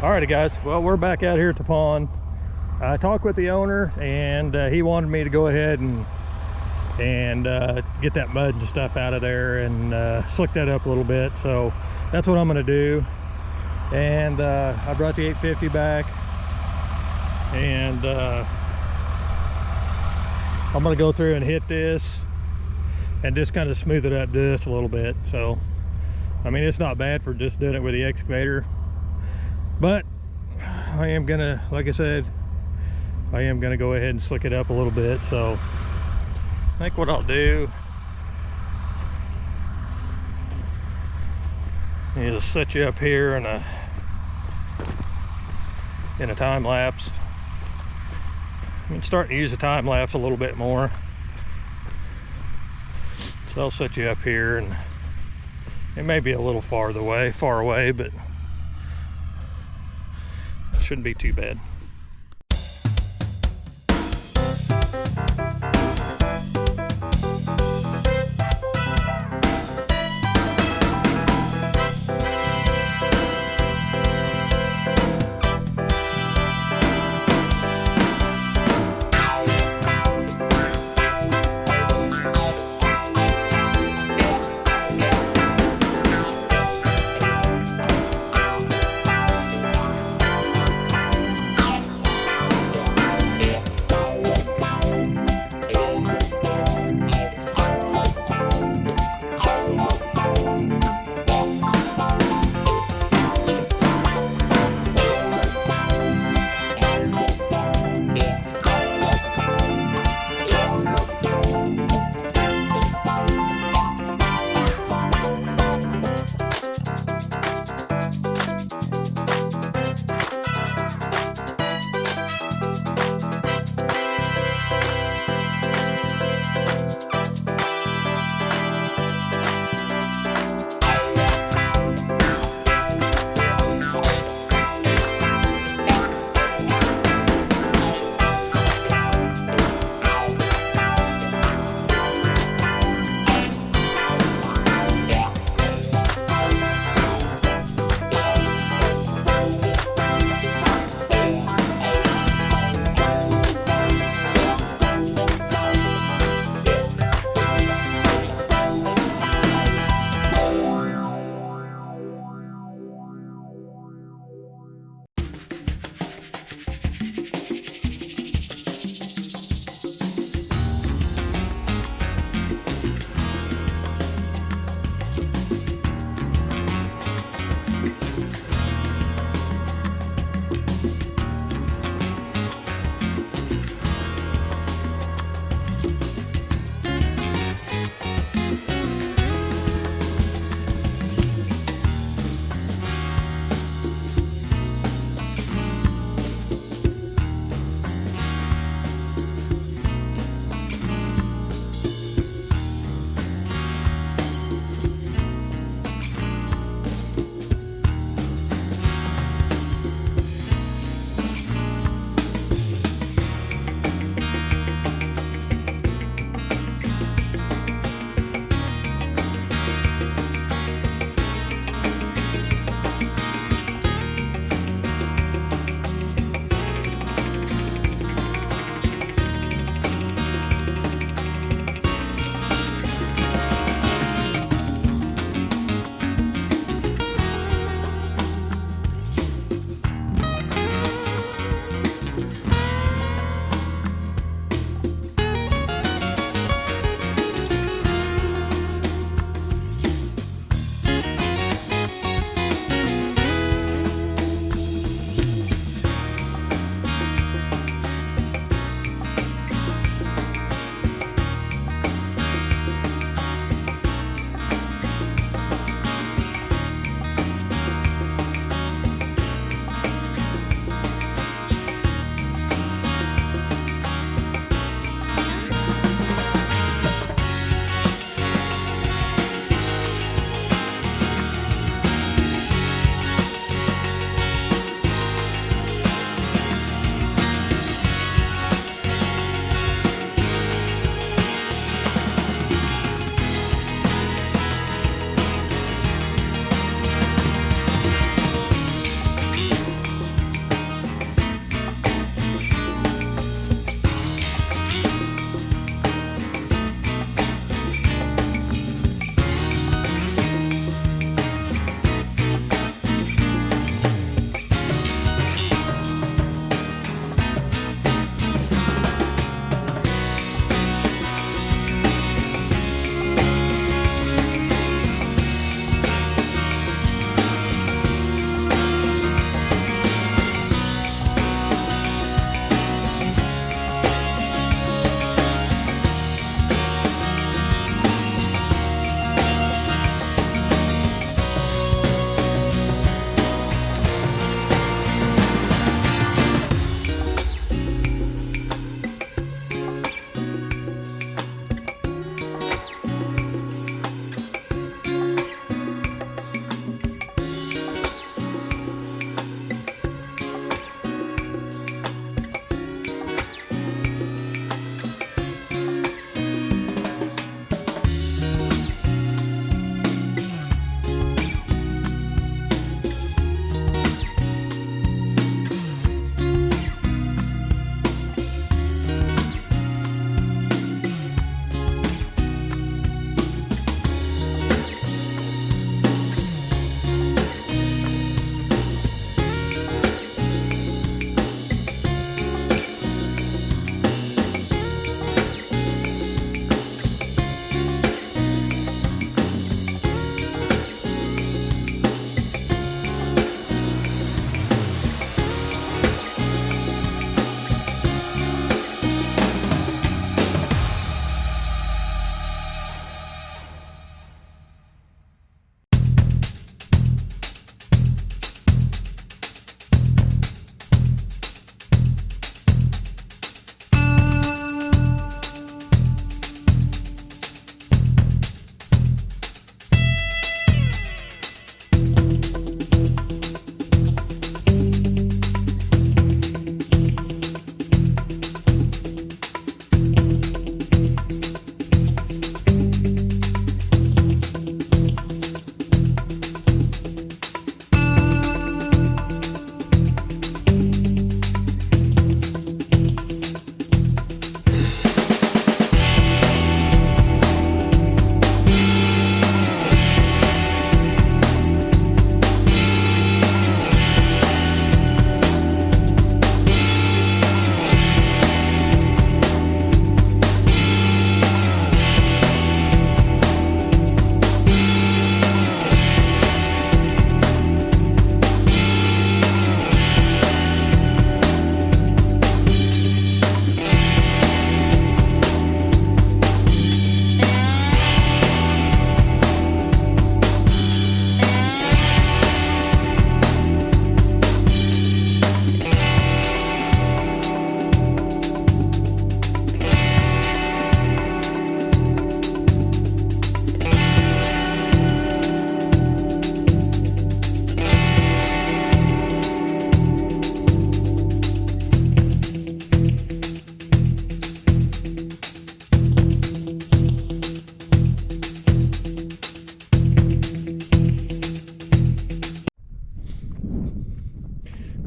Alrighty guys, well, we're back out here at the pond. I talked with the owner, and he wanted me to go ahead and get that mud and stuff out of there and slick that up a little bit. So that's what I'm going to do. And I brought the 850 back, and I'm going to go through and hit this and just kind of smooth it up just a little bit. So I mean, it's not bad for just doing it with the excavator, but I am gonna, like I said, I am gonna go ahead and slick it up a little bit. So I think what I'll do is set you up here in a time lapse. I'm starting to use the time lapse a little bit more, so I'll set you up here, and it may be a little far away, but it shouldn't be too bad.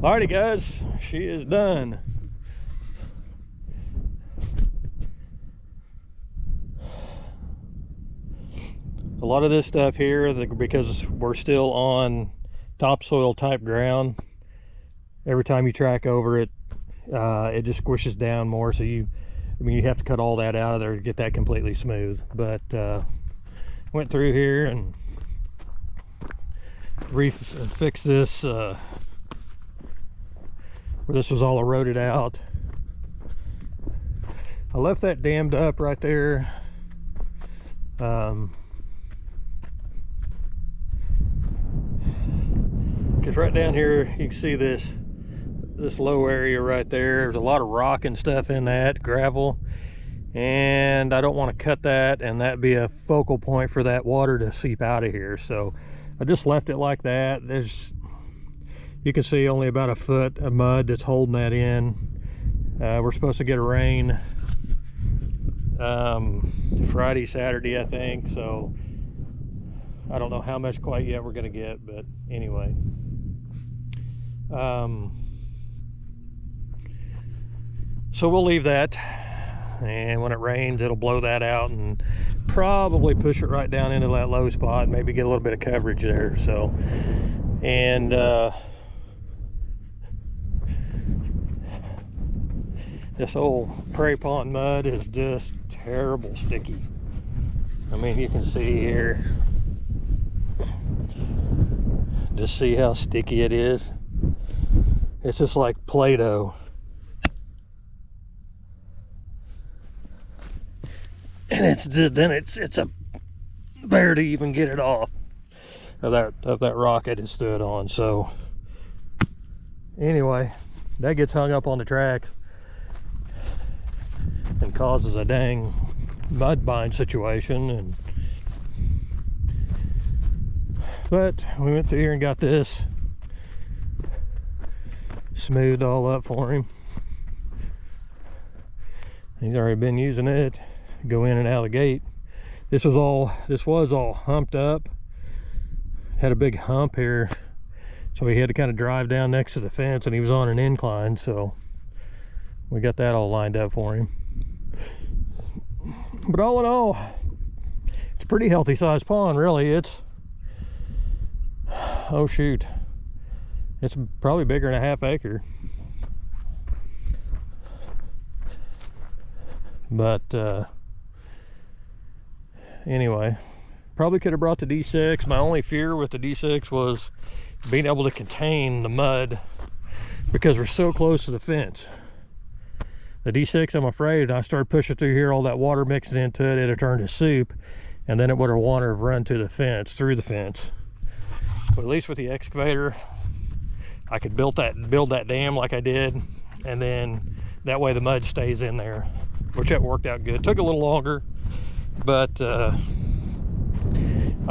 Alrighty guys, she is done. A lot of this stuff here, because we're still on topsoil type ground, every time you track over it, it just squishes down more. So you have to cut all that out of there to get that completely smooth. But went through here and fixed this where this was all eroded out. I left that dammed up right there. Because right down here you can see this low area right there. There's a lot of rock and stuff in that, gravel, and I don't want to cut that and that be a focal point for that water to seep out of here. So I just left it like that. You can see only about a foot of mud that's holding that in. We're supposed to get a rain Friday, Saturday, I think. So I don't know how much quite yet we're gonna get, but anyway. So we'll leave that, and when it rains it'll blow that out and probably push it right down into that low spot, maybe get a little bit of coverage there. So, and this old prairie pond mud is just terrible sticky. I mean, you can see here, just see how sticky it is. It's just like Play-Doh. And it's a bear to even get it off of that rock I just stood on. So anyway, that gets hung up on the tracks and causes a dang mud bind situation. But we went through here and got this smoothed all up for him. He's already been using it, go in and out of the gate. This was all humped up, had a big hump here, so he had to kind of drive down next to the fence, and he was on an incline, so we got that all lined up for him. But all in all, it's a pretty healthy sized pond, really. Oh shoot, it's probably bigger than a half acre. But anyway, probably could have brought the D6. My only fear with the D6 was being able to contain the mud because we're so close to the fence. The D6, I'm afraid, I started pushing through here, all that water mixing into it, it'd have turned to soup, and then it would have wanted to run to the fence, through the fence. But at least with the excavator, I could build that dam like I did, and then that way the mud stays in there, which that worked out good. Took a little longer, but I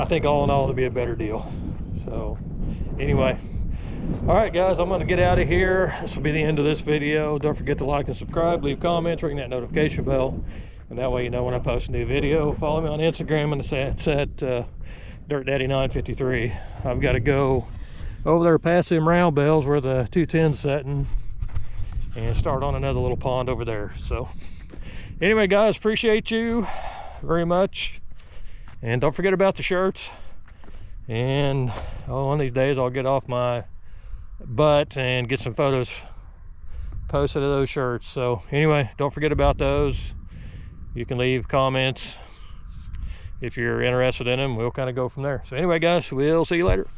think all in all it'll be a better deal. So anyway, all right guys, I'm gonna get out of here. This will be the end of this video. Don't forget to like and subscribe, leave comments, ring that notification bell, and that way you know when I post a new video. Follow me on Instagram, and it's at DirtDaddy953. I've got to go over there past them round bells where the 210's setting and start on another little pond over there. So anyway guys, appreciate you very much, and don't forget about the shirts. And one of these days I'll get off my butt and get some photos posted of those shirts. So anyway, don't forget about those. You can leave comments if you're interested in them. We'll kind of go from there. So anyway guys, we'll see you later.